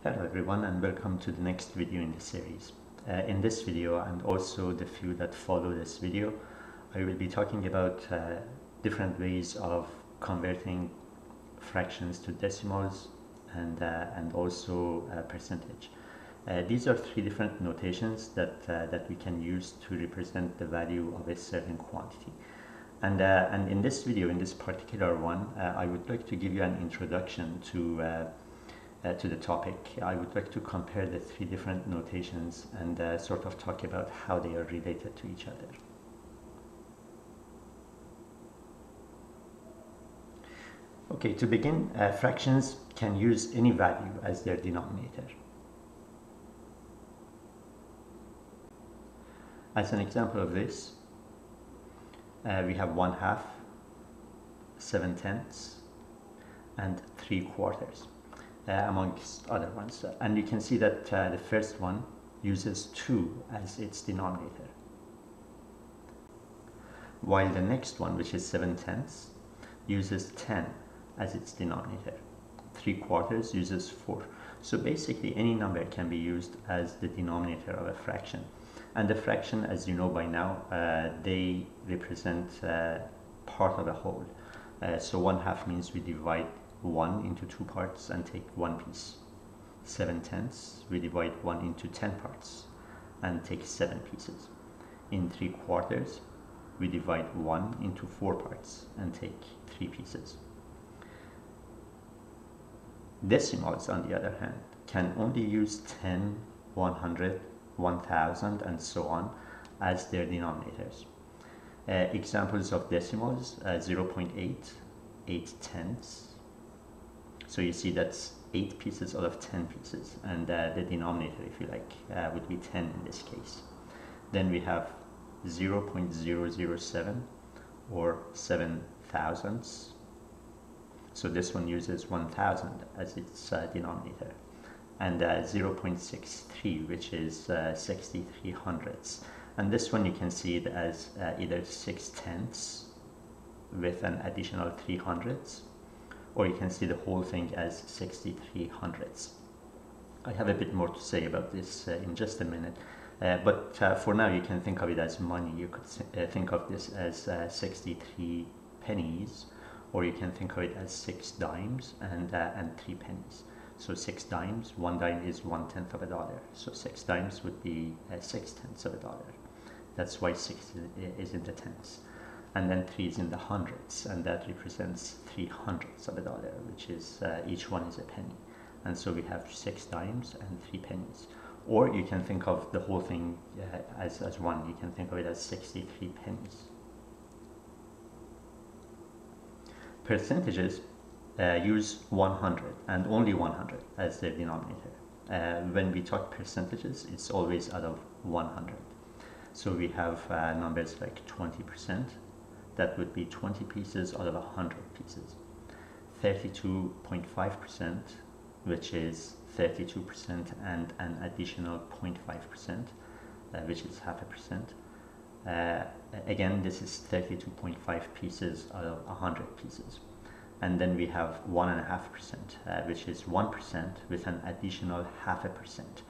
Hello everyone and welcome to the next video in the series. In this video and also the few that follow this video, I will be talking about different ways of converting fractions to decimals and also percentage. These are three different notations that we can use to represent the value of a certain quantity. And in this video, in this particular one, I would like to give you an introduction to the topic. I would like to compare the three different notations and sort of talk about how they are related to each other. Okay, to begin, fractions can use any value as their denominator. As an example of this, we have 1/2, 7/10, and 3/4. Amongst other ones. And you can see that the first one uses 2 as its denominator, while the next one, which is 7/10, uses 10 as its denominator. 3/4 uses 4. So basically any number can be used as the denominator of a fraction. And the fraction, as you know by now, they represent part of a whole. So 1/2 means we divide 1 into 2 parts and take 1 piece. 7/10, we divide 1 into 10 parts and take 7 pieces. In 3/4, we divide 1 into 4 parts and take 3 pieces. Decimals, on the other hand, can only use 10, 100, 1000, and so on as their denominators. Examples of decimals: 0.8, 8/10. So you see that's 8 pieces out of 10 pieces, and the denominator, if you like, would be 10 in this case. Then we have 0.007 or 7 thousandths. So this one uses 1000 as its denominator. And 0.63, which is 63 hundredths. And this one you can see it as either 6/10 with an additional 3 hundredths, or you can see the whole thing as 63 hundredths. I have a bit more to say about this in just a minute, but for now you can think of it as money. You could think of this as 63 pennies, or you can think of it as 6 dimes and 3 pennies. So 6 dimes, 1 dime is 1/10 of a dollar, so 6 dimes would be 6/10 of a dollar. That's why 6 is in the tenths. And then 3 is in the hundredths, and that represents 3 hundredths of a dollar, which is each one is a penny. And so we have 6 dimes and 3 pennies. Or you can think of the whole thing as one. You can think of it as 63 pennies. Percentages use 100 and only 100 as their denominator. When we talk percentages, it's always out of 100. So we have numbers like 20%. That would be 20 pieces out of 100 pieces. 32.5%, which is 32% and an additional 0.5%, which is 0.5%. Again, this is 32.5 pieces out of 100 pieces. And then we have 1.5%, which is 1% with an additional 0.5%.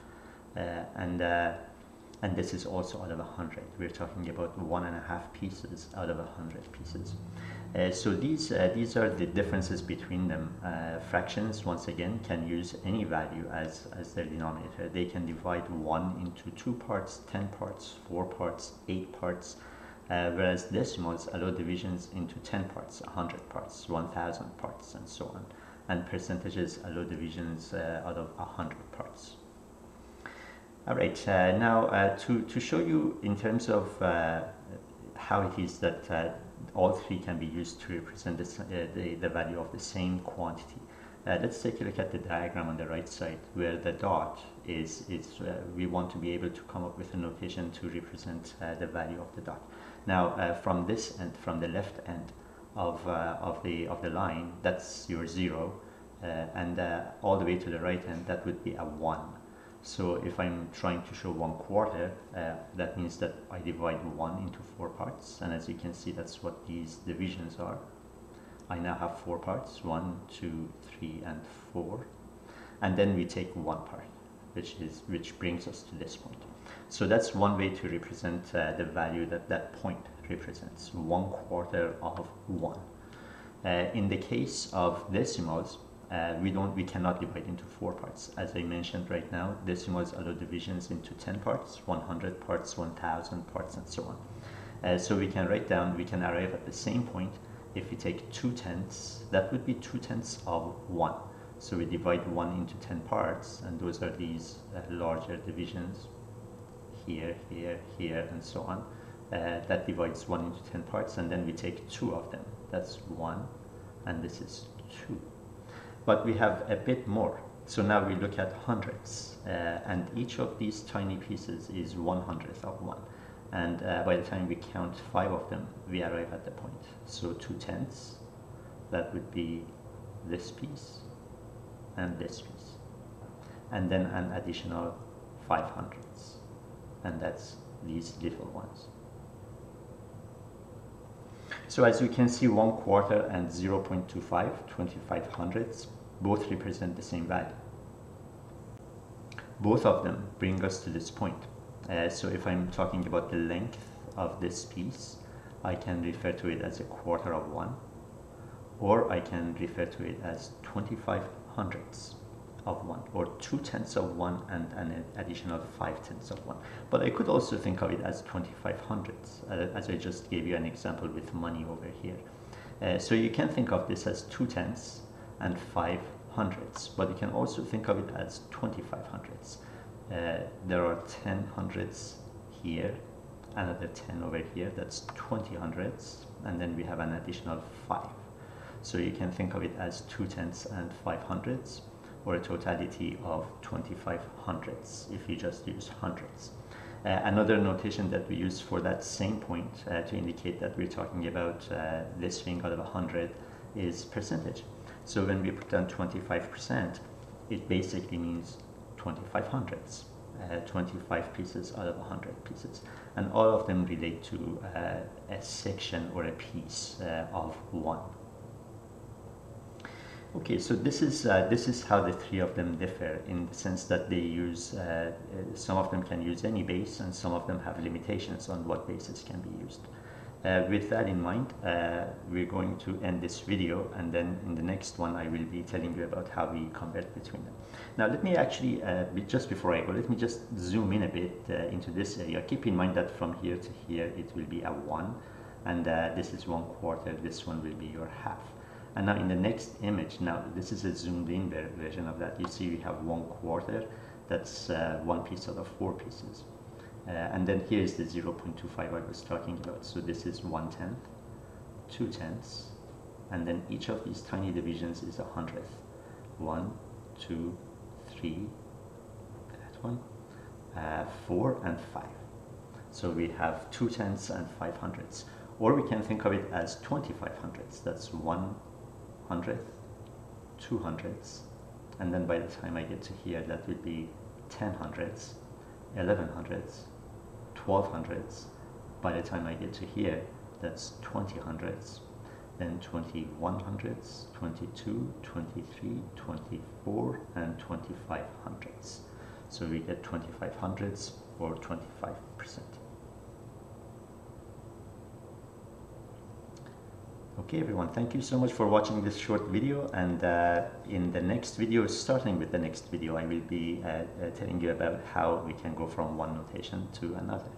And this is also out of 100. We're talking about 1.5 pieces out of 100 pieces. So these are the differences between them. Fractions, once again, can use any value as their denominator. They can divide 1 into 2 parts, 10 parts, 4 parts, 8 parts, whereas decimals allow divisions into 10 parts, 100 parts, 1000 parts, and so on. And percentages allow divisions out of 100 parts. All right, now to show you in terms of how it is that all three can be used to represent the value of the same quantity. Let's take a look at the diagram on the right side, where the dot is we want to be able to come up with a notation to represent the value of the dot. Now from this end, from the left end of the line, that's your 0, and all the way to the right end, that would be a 1. So if I'm trying to show 1/4, that means that I divide 1 into 4 parts, and as you can see, that's what these divisions are. I now have 4 parts, 1, 2, 3, and 4. and then we take one part, which brings us to this point. So that's one way to represent the value that that point represents, 1/4 of 1. In the case of decimals, we cannot divide into 4 parts. As I mentioned right now, decimals allow divisions into 10 parts, 100 parts, 1000 parts, and so on. So we can arrive at the same point if we take 2/10, that would be 2/10 of 1. So we divide 1 into 10 parts, and those are these larger divisions, here, here, here, and so on. That divides 1 into 10 parts, and then we take 2 of them. That's 1, and this is 2. But we have a bit more. So now we look at hundreds, and each of these tiny pieces is 1/100th of 1. And by the time we count 5 of them, we arrive at the point. So 2/10, that would be this piece and this piece. And then an additional 5/100ths. And that's these little ones. So as you can see, 1/4 and 0.25, 25/100ths, both represent the same value. Both of them bring us to this point. So if I'm talking about the length of this piece, I can refer to it as 1/4 of 1, or I can refer to it as 25/100ths of 1, or 2/10 of 1 and an additional 5/10 of 1. But I could also think of it as 25/100ths, as I just gave you an example with money over here. So you can think of this as 2/10 and 5/100ths, but you can also think of it as 25/100ths. There are 10/100ths here, another 10 over here, that's 20/100ths, and then we have an additional 5. So you can think of it as 2/10 and 5/100ths, or a totality of 25/100ths if you just use hundreds. Another notation that we use for that same point to indicate that we're talking about this thing out of 100 is percentage. So when we put down 25%, it basically means 25/100ths, 25 pieces out of 100 pieces. And all of them relate to a section or a piece of 1. Okay, so this is how the 3 of them differ, in the sense that they use, some of them can use any base, and some of them have limitations on what bases can be used. With that in mind, we're going to end this video, and then in the next one I will be telling you about how we convert between them. Now let me actually, just before I go, let me just zoom in a bit into this area. Keep in mind that from here to here it will be a 1, and this is 1/4, this one will be your half. And now in the next image, now this is a zoomed in version of that. You see we have 1/4, that's 1 piece out of 4 pieces. And then here's the 0.25 I was talking about. So this is 1/10, 2/10, and then each of these tiny divisions is 100th. 1, 2, 3, that one, 4, and 5. So we have 2/10 and 5/100ths. Or we can think of it as 25/100ths. That's 1/100th, 2/100ths, and then by the time I get to here, that would be 10/100ths, 11/100ths, 12/100ths. By the time I get to here, that's 20/100ths, then 21/100ths, 22, 23, 24, and 25/100ths. So we get 25/100ths, or 25%. Okay everyone, thank you so much for watching this short video, and in the next video, starting with the next video, I will be telling you about how we can go from one notation to another.